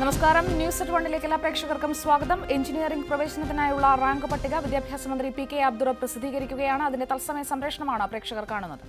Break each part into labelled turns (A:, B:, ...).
A: നമസ്കാരം. News at വണ്ണിലേക്ക് എല്ലാ പ്രേക്ഷകർക്കും സ്വാഗതം. എഞ്ചിനീയറിംഗ് പ്രവേശനത്തിനായുള്ള റാങ്ക് പട്ടിക വിദ്യാഭ്യാസ മന്ത്രി പി കെ അബ്ദുറ പ്രസിദ്ധീകരിക്കുകയാണ്. അതിന്റെ തത്സമയ സംപ്രേഷണമാണ് പ്രേക്ഷകർ കാണുന്നത്.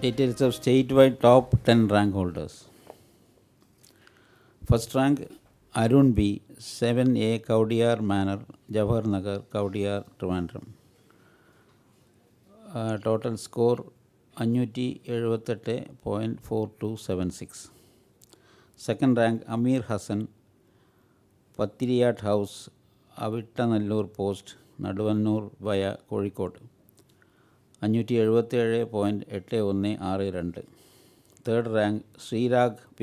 B: Details of statewide top 10 rank holders. First rank Arun B, 7A Kaudiyar Manor, Jawahar Nagar, Kaudiyar, Trivandrum. Total score 578.4276. Second rank Amir Hassan, Pathiriyat House, Avittanallur Post, Naduvannur via Kozhikode. 577.8162. Third rank Srirag P,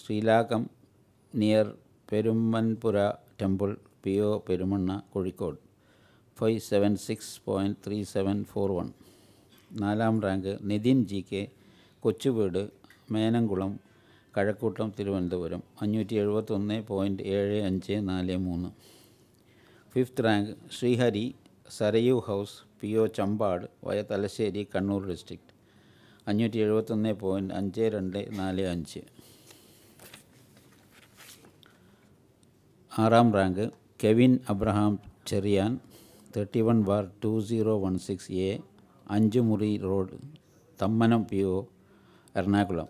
B: Srilagam near Perumanpura Temple, PO Perumanna, Kozhikode, 576.3741. നാലാം rank Nithin G K, Kochuveedu, Menamkulam, Kazhakoottam, Thiruvananthapuram, 571.7543. Fifth rank Sreehari, Sarayu house, PO Chambad, via Thalassery, Kannur district, 571.5245. ആറാം rank Kevin Abraham Cherian, 31/2016A, 5 മുറി road, Thammanam, PO Ernakulam,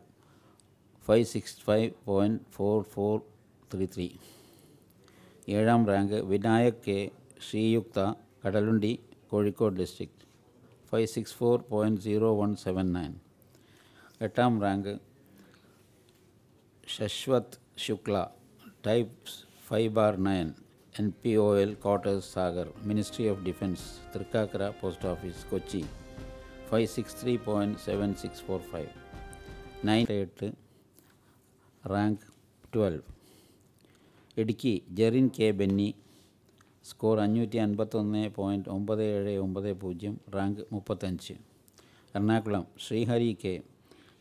B: 565.4433. ഏഴാം rank Vinayak K, Sreeyuktha, Kadalundi, Kozhikode district, 564.0179. എട്ടാം rank Shashwat Shukla, type 5/9, NPOL quarters Sagar, ministry of defence, Thrikkakara post office, Kochi, 563.7645. 9 rank 12. Idukki Jerin K Benny, score 551.9790, rank 35. Ernakulam Sreehari K,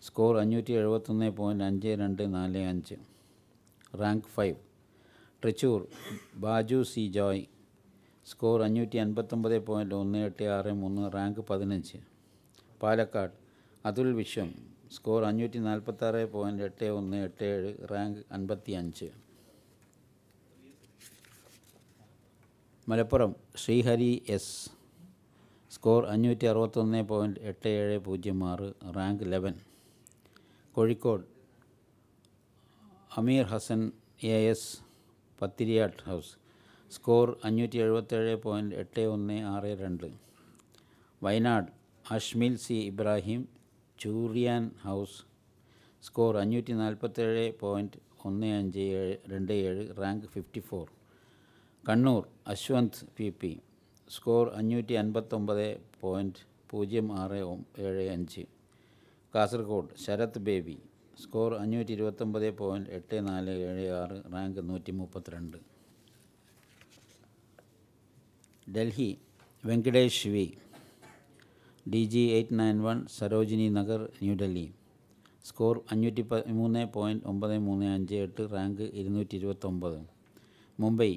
B: score 571.5245, rank 5. Thrissur Baju C Joy, score 559.1863, rank 15. Palakkad Athul Viswam, score 546.8187, rank 55. Malappuram Sreehari S, score 561.8706, rank 11. Kozhikode Ameer Hassan AS, Pathiriyattu house, score 577.8162. Wayanad Ashmil C Ibrahim, Churiyan house, score 547.1527, rank 54. Kannur Ashwanth PP, score 559.0675. Kasaragod Sarath Baby, score 529.8476, rank 132. Delhi Venkatesh V, DG 891, Sarojini Nagar, New Delhi, score 513.9358, rank 229. Mumbai